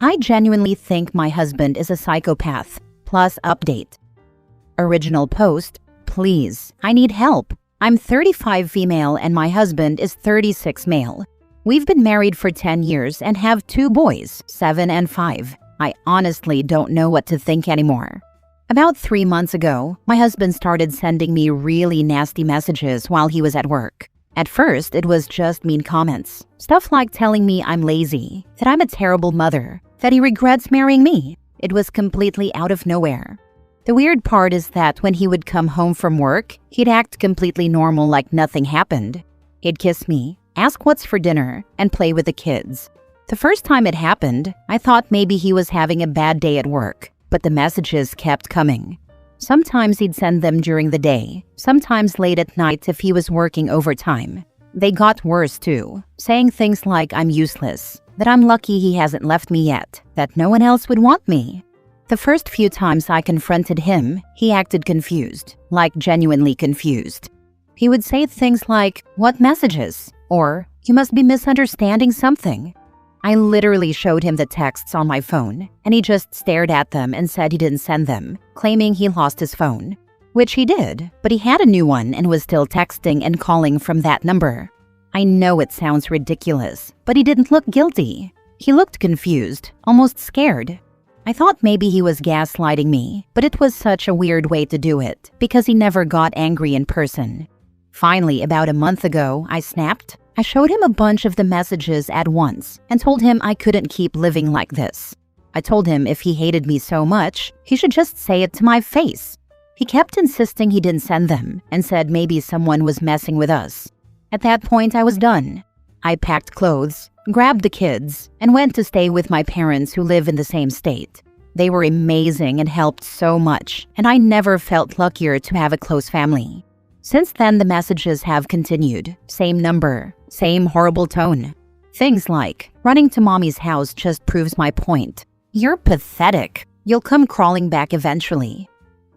I genuinely think my husband is a psychopath. Plus update. Original post, please, I need help. I'm 35 female and my husband is 36 male. We've been married for 10 years and have 2 boys, 7 and 5. I honestly don't know what to think anymore. About 3 months ago, my husband started sending me really nasty messages while he was at work. At first, it was just mean comments. Stuff like telling me I'm lazy, that I'm a terrible mother, that he regrets marrying me. It was completely out of nowhere. The weird part is that when he would come home from work, he'd act completely normal like nothing happened. He'd kiss me, ask what's for dinner, and play with the kids. The first time it happened, I thought maybe he was having a bad day at work, but the messages kept coming. Sometimes he'd send them during the day, sometimes late at night if he was working overtime. They got worse too, saying things like I'm useless, that I'm lucky he hasn't left me yet, that no one else would want me. The first few times I confronted him, he acted confused, like genuinely confused. He would say things like, "What messages?" or "You must be misunderstanding something." I literally showed him the texts on my phone, and he just stared at them and said he didn't send them, claiming he lost his phone. Which he did, but he had a new one and was still texting and calling from that number. I know it sounds ridiculous, but he didn't look guilty. He looked confused, almost scared. I thought maybe he was gaslighting me, but it was such a weird way to do it, because he never got angry in person. Finally, about a month ago, I snapped. I showed him a bunch of the messages at once and told him I couldn't keep living like this. I told him if he hated me so much, he should just say it to my face. He kept insisting he didn't send them and said maybe someone was messing with us. At that point, I was done. I packed clothes, grabbed the kids, and went to stay with my parents who live in the same state. They were amazing and helped so much, and I never felt luckier to have a close family. Since then, the messages have continued. Same number, same horrible tone. Things like, running to mommy's house just proves my point. You're pathetic. You'll come crawling back eventually.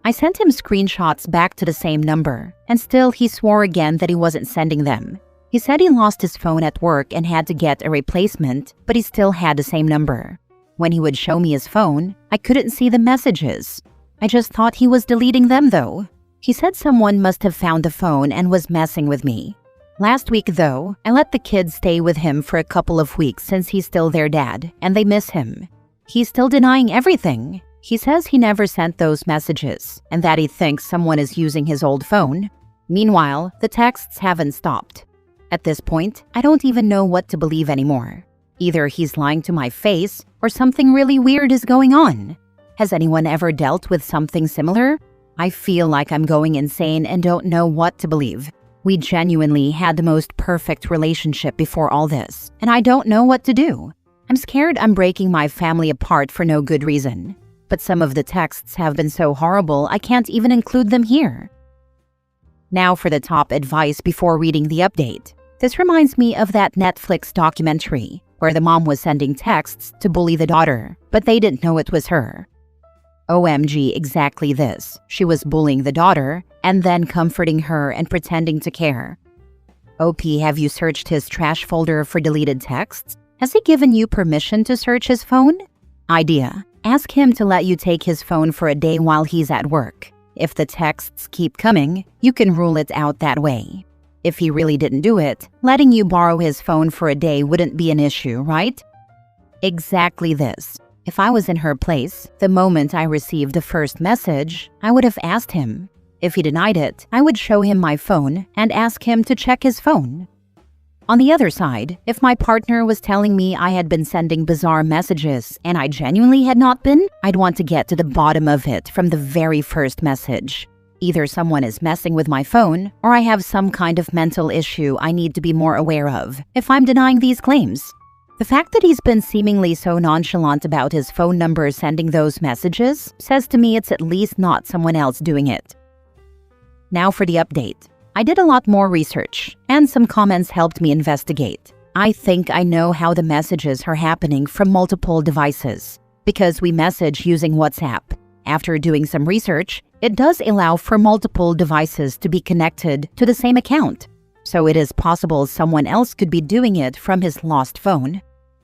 I sent him screenshots back to the same number, and still he swore again that he wasn't sending them. He said he lost his phone at work and had to get a replacement, but he still had the same number. When he would show me his phone, I couldn't see the messages. I just thought he was deleting them though. He said someone must have found the phone and was messing with me. Last week though, I let the kids stay with him for a couple of weeks since he's still their dad, and they miss him. He's still denying everything. He says he never sent those messages, and that he thinks someone is using his old phone. Meanwhile, the texts haven't stopped. At this point, I don't even know what to believe anymore. Either he's lying to my face, or something really weird is going on. Has anyone ever dealt with something similar? I feel like I'm going insane and don't know what to believe. We genuinely had the most perfect relationship before all this, and I don't know what to do. I'm scared I'm breaking my family apart for no good reason. But some of the texts have been so horrible I can't even include them here. Now for the top advice before reading the update. This reminds me of that Netflix documentary where the mom was sending texts to bully the daughter, but they didn't know it was her. OMG, exactly this. She was bullying the daughter and then comforting her and pretending to care. OP, have you searched his trash folder for deleted texts? Has he given you permission to search his phone? Idea. Ask him to let you take his phone for a day while he's at work. If the texts keep coming, you can rule it out that way. If he really didn't do it, letting you borrow his phone for a day wouldn't be an issue, right? Exactly this. If I was in her place, the moment I received the first message, I would have asked him. If he denied it, I would show him my phone and ask him to check his phone. On the other side, if my partner was telling me I had been sending bizarre messages and I genuinely had not been, I'd want to get to the bottom of it from the very first message. Either someone is messing with my phone, or I have some kind of mental issue I need to be more aware of if I'm denying these claims. The fact that he's been seemingly so nonchalant about his phone number sending those messages says to me it's at least not someone else doing it. Now for the update. I did a lot more research, and some comments helped me investigate. I think I know how the messages are happening from multiple devices, because we message using WhatsApp. After doing some research, it does allow for multiple devices to be connected to the same account. so it is possible someone else could be doing it from his lost phone.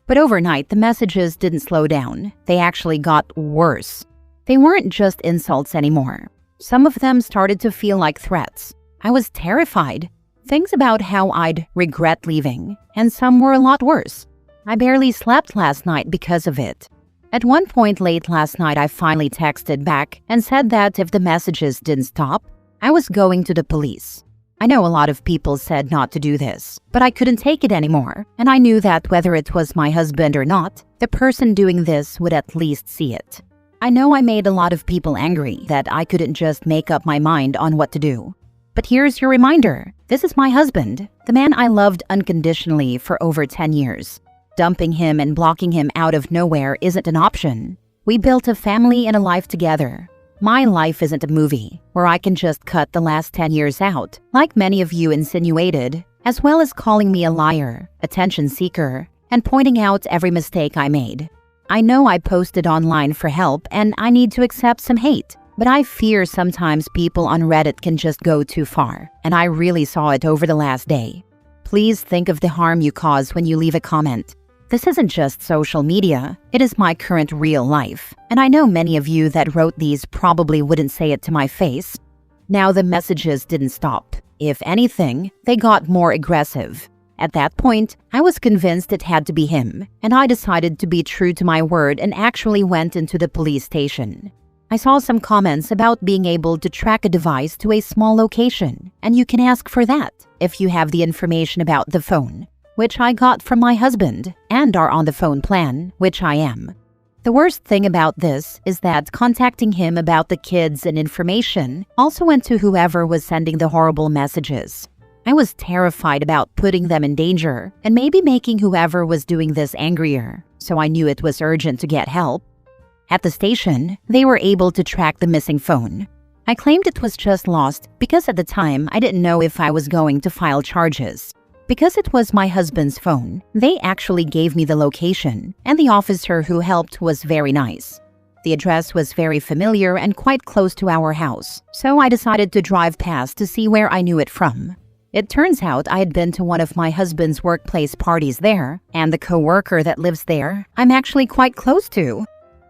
But overnight, the messages didn't slow down. They actually got worse. They weren't just insults anymore. Some of them started to feel like threats. I was terrified. Things about how I'd regret leaving, and some were a lot worse. I barely slept last night because of it. At one point late last night, I finally texted back and said that if the messages didn't stop, I was going to the police. I know a lot of people said not to do this, but I couldn't take it anymore, and I knew that whether it was my husband or not, the person doing this would at least see it. I know I made a lot of people angry that I couldn't just make up my mind on what to do. But here's your reminder. This is my husband, the man I loved unconditionally for over 10 years. Dumping him and blocking him out of nowhere isn't an option. We built a family and a life together. My life isn't a movie where I can just cut the last 10 years out, like many of you insinuated, as well as calling me a liar, attention seeker, and pointing out every mistake I made. I know I posted online for help and I need to accept some hate, but I fear sometimes people on Reddit can just go too far, and I really saw it over the last day. Please think of the harm you cause when you leave a comment. This isn't just social media, it is my current real life, and I know many of you that wrote these probably wouldn't say it to my face. Now the messages didn't stop. If anything, they got more aggressive. At that point, I was convinced it had to be him, and I decided to be true to my word and actually went into the police station. I saw some comments about being able to track a device to a small location, and you can ask for that if you have the information about the phone, which I got from my husband, and are on the phone plan, which I am. The worst thing about this is that contacting him about the kids and information also went to whoever was sending the horrible messages. I was terrified about putting them in danger and maybe making whoever was doing this angrier, so I knew it was urgent to get help. At the station, they were able to track the missing phone. I claimed it was just lost because at the time I didn't know if I was going to file charges. Because it was my husband's phone, they actually gave me the location, and the officer who helped was very nice. The address was very familiar and quite close to our house, so I decided to drive past to see where I knew it from. It turns out I had been to one of my husband's workplace parties there, and the coworker that lives there, I'm actually quite close to.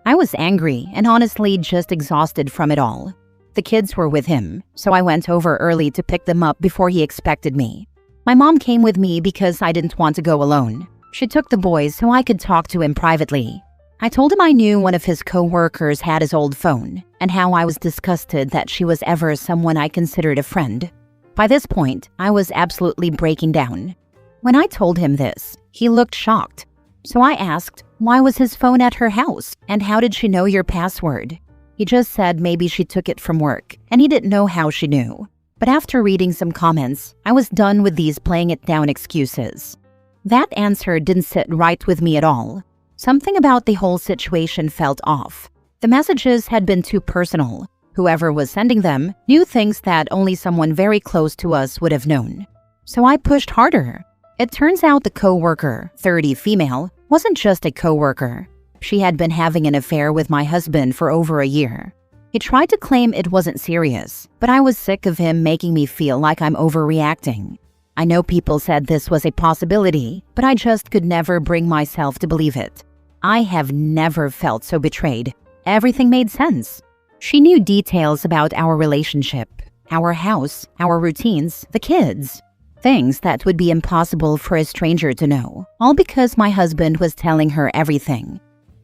I was angry and honestly just exhausted from it all. The kids were with him, so I went over early to pick them up before he expected me. My mom came with me because I didn't want to go alone. She took the boys so I could talk to him privately. I told him I knew one of his co-workers had his old phone, and how I was disgusted that she was ever someone I considered a friend. By this point, I was absolutely breaking down. When I told him this, he looked shocked. So I asked, why was his phone at her house, and how did she know your password? He just said maybe she took it from work, and he didn't know how she knew. But after reading some comments, I was done with these playing it down excuses. That answer didn't sit right with me at all. Something about the whole situation felt off. The messages had been too personal. Whoever was sending them knew things that only someone very close to us would have known. So I pushed harder. It turns out the co-worker, 30 female, wasn't just a co-worker. She had been having an affair with my husband for over a year. He tried to claim it wasn't serious, but I was sick of him making me feel like I'm overreacting. I know people said this was a possibility, but I just could never bring myself to believe it. I have never felt so betrayed. Everything made sense. She knew details about our relationship, our house, our routines, the kids. Things that would be impossible for a stranger to know, all because my husband was telling her everything.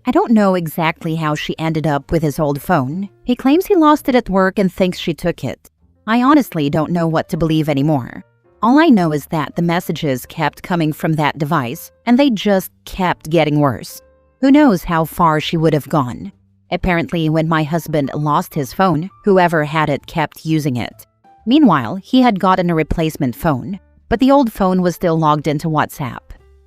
I don't know exactly how she ended up with his old phone. He claims he lost it at work and thinks she took it. I honestly don't know what to believe anymore. All I know is that the messages kept coming from that device, and they just kept getting worse. Who knows how far she would have gone? Apparently, when my husband lost his phone, whoever had it kept using it. Meanwhile, he had gotten a replacement phone, but the old phone was still logged into WhatsApp.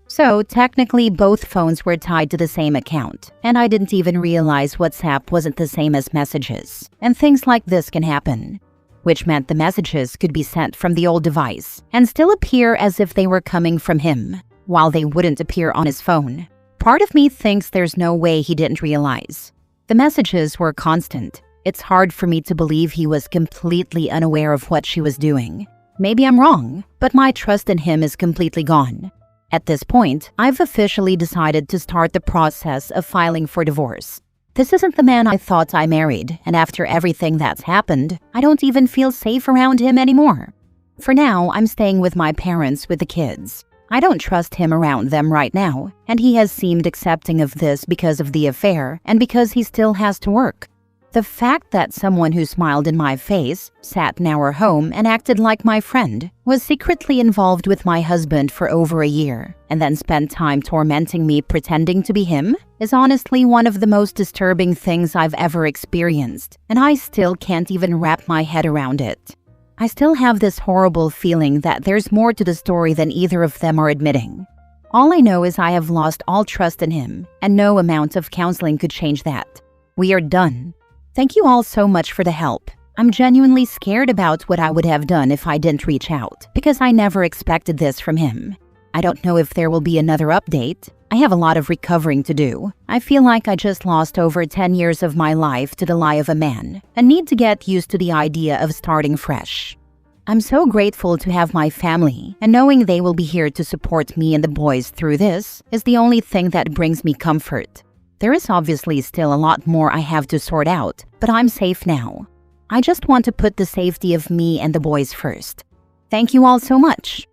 So, technically, both phones were tied to the same account, and I didn't even realize WhatsApp wasn't the same as messages, and things like this can happen. Which meant the messages could be sent from the old device, and still appear as if they were coming from him, while they wouldn't appear on his phone. Part of me thinks there's no way he didn't realize. The messages were constant. It's hard for me to believe he was completely unaware of what she was doing. Maybe I'm wrong, but my trust in him is completely gone. At this point, I've officially decided to start the process of filing for divorce. This isn't the man I thought I married, and after everything that's happened, I don't even feel safe around him anymore. For now, I'm staying with my parents with the kids. I don't trust him around them right now, and he has seemed accepting of this because of the affair and because he still has to work. The fact that someone who smiled in my face, sat in our home, and acted like my friend was secretly involved with my husband for over a year and then spent time tormenting me pretending to be him is honestly one of the most disturbing things I've ever experienced, and I still can't even wrap my head around it. I still have this horrible feeling that there's more to the story than either of them are admitting. All I know is I have lost all trust in him, and no amount of counseling could change that. We are done. Thank you all so much for the help. I'm genuinely scared about what I would have done if I didn't reach out, because I never expected this from him. I don't know if there will be another update. I have a lot of recovering to do. I feel like I just lost over 10 years of my life to the lie of a man and need to get used to the idea of starting fresh. I'm so grateful to have my family, and knowing they will be here to support me and the boys through this is the only thing that brings me comfort. There is obviously still a lot more I have to sort out, but I'm safe now. I just want to put the safety of me and the boys first. Thank you all so much.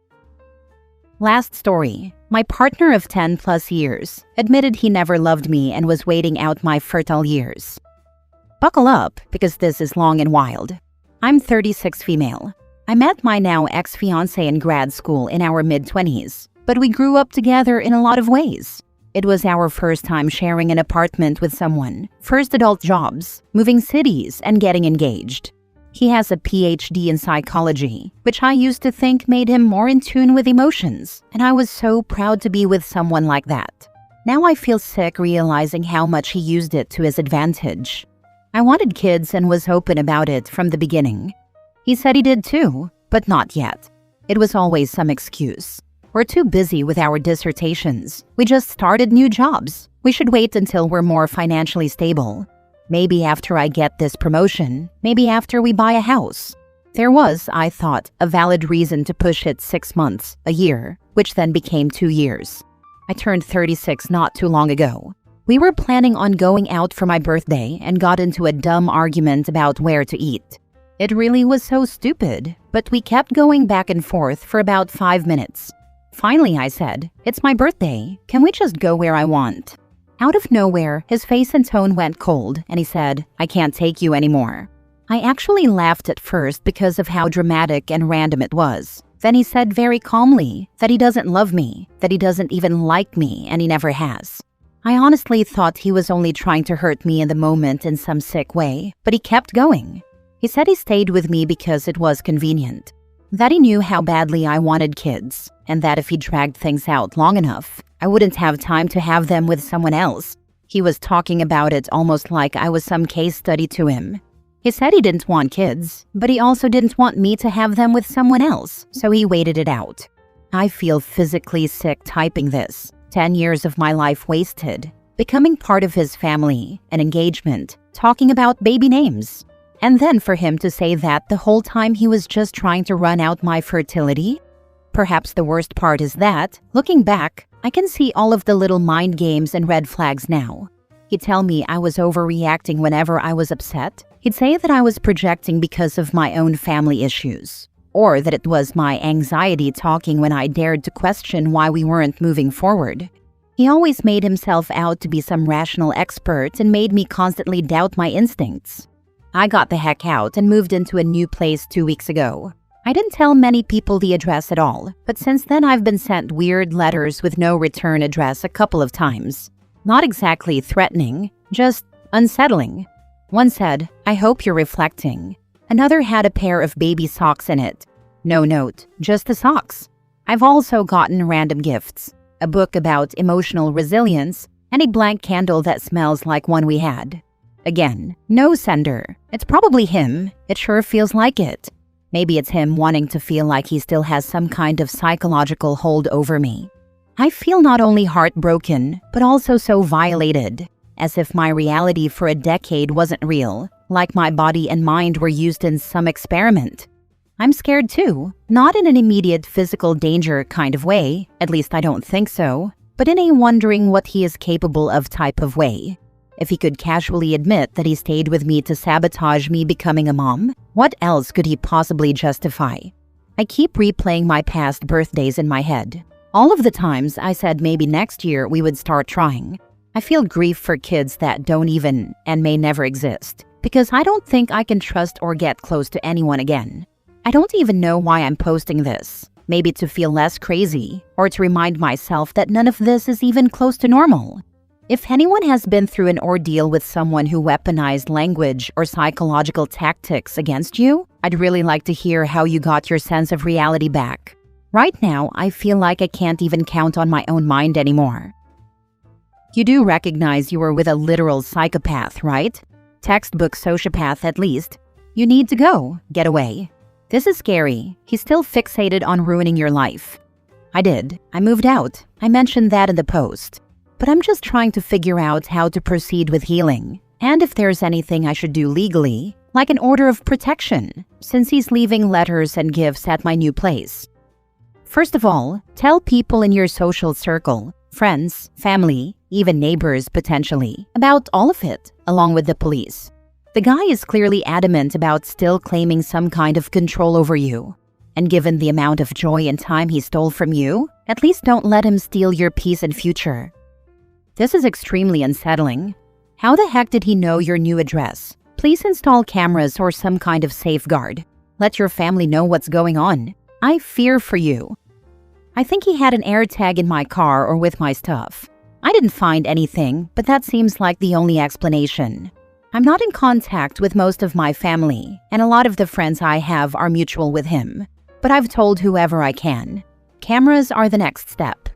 Last story. My partner of 10 plus years admitted he never loved me and was waiting out my fertile years. Buckle up, because this is long and wild. I'm 36 female. I met my now ex-fiancé in grad school in our mid-20s, but we grew up together in a lot of ways. It was our first time sharing an apartment with someone, first adult jobs, moving cities, and getting engaged. He has a PhD in psychology, which I used to think made him more in tune with emotions, and I was so proud to be with someone like that. Now I feel sick realizing how much he used it to his advantage. I wanted kids and was open about it from the beginning. He said he did too, but not yet. It was always some excuse. We're too busy with our dissertations. We just started new jobs. We should wait until we're more financially stable. Maybe after I get this promotion, maybe after we buy a house. There was, I thought, a valid reason to push it 6 months, a year, which then became 2 years. I turned 36 not too long ago. We were planning on going out for my birthday and got into a dumb argument about where to eat. It really was so stupid, but we kept going back and forth for about 5 minutes. Finally, I said, "It's my birthday. Can we just go where I want?" Out of nowhere, his face and tone went cold, and he said, "I can't take you anymore." I actually laughed at first because of how dramatic and random it was. Then he said very calmly that he doesn't love me, that he doesn't even like me, and he never has. I honestly thought he was only trying to hurt me in the moment in some sick way, but he kept going. He said he stayed with me because it was convenient, that he knew how badly I wanted kids, and that if he dragged things out long enough, I wouldn't have time to have them with someone else. He was talking about it almost like I was some case study to him. He said he didn't want kids, but he also didn't want me to have them with someone else, so he waited it out. I feel physically sick typing this. 10 years of my life wasted, becoming part of his family, an engagement, talking about baby names. And then for him to say that the whole time he was just trying to run out my fertility? Perhaps the worst part is that, looking back, I can see all of the little mind games and red flags now. He'd tell me I was overreacting whenever I was upset. He'd say that I was projecting because of my own family issues, or that it was my anxiety talking when I dared to question why we weren't moving forward. He always made himself out to be some rational expert and made me constantly doubt my instincts. I got the heck out and moved into a new place 2 weeks ago. I didn't tell many people the address at all, but since then I've been sent weird letters with no return address a couple of times. Not exactly threatening, just unsettling. One said, "I hope you're reflecting." Another had a pair of baby socks in it. No note, just the socks. I've also gotten random gifts, a book about emotional resilience, and a blank candle that smells like one we had. Again, no sender. It's probably him. It sure feels like it. Maybe it's him wanting to feel like he still has some kind of psychological hold over me. I feel not only heartbroken, but also so violated, as if my reality for a decade wasn't real, like my body and mind were used in some experiment. I'm scared too. Not in an immediate physical danger kind of way, at least I don't think so, but in a wondering what he is capable of type of way. If he could casually admit that he stayed with me to sabotage me becoming a mom, what else could he possibly justify? I keep replaying my past birthdays in my head. All of the times I said maybe next year we would start trying. I feel grief for kids that don't even and may never exist, because I don't think I can trust or get close to anyone again. I don't even know why I'm posting this. Maybe to feel less crazy, or to remind myself that none of this is even close to normal. If anyone has been through an ordeal with someone who weaponized language or psychological tactics against you, I'd really like to hear how you got your sense of reality back. Right now, I feel like I can't even count on my own mind anymore. You do recognize you were with a literal psychopath, right? Textbook sociopath at least. You need to go. Get away. This is scary. He's still fixated on ruining your life. I did. I moved out. I mentioned that in the post. But I'm just trying to figure out how to proceed with healing, and if there's anything I should do legally, like an order of protection, since he's leaving letters and gifts at my new place. First of all, tell people in your social circle, friends, family, even neighbors potentially, about all of it, along with the police. The guy is clearly adamant about still claiming some kind of control over you. And given the amount of joy and time he stole from you, at least don't let him steal your peace and future. This is extremely unsettling. How the heck did he know your new address? Please install cameras or some kind of safeguard. Let your family know what's going on. I fear for you. I think he had an AirTag in my car or with my stuff. I didn't find anything, but that seems like the only explanation. I'm not in contact with most of my family, and a lot of the friends I have are mutual with him. But I've told whoever I can. Cameras are the next step.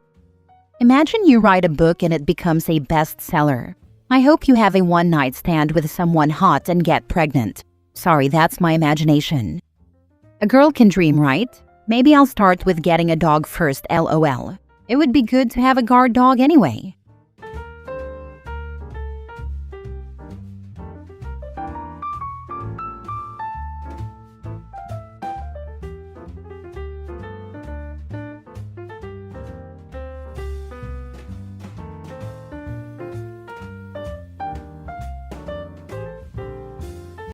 Imagine you write a book and it becomes a bestseller. I hope you have a one-night stand with someone hot and get pregnant. Sorry, that's my imagination. A girl can dream, right? Maybe I'll start with getting a dog first, LOL. It would be good to have a guard dog anyway.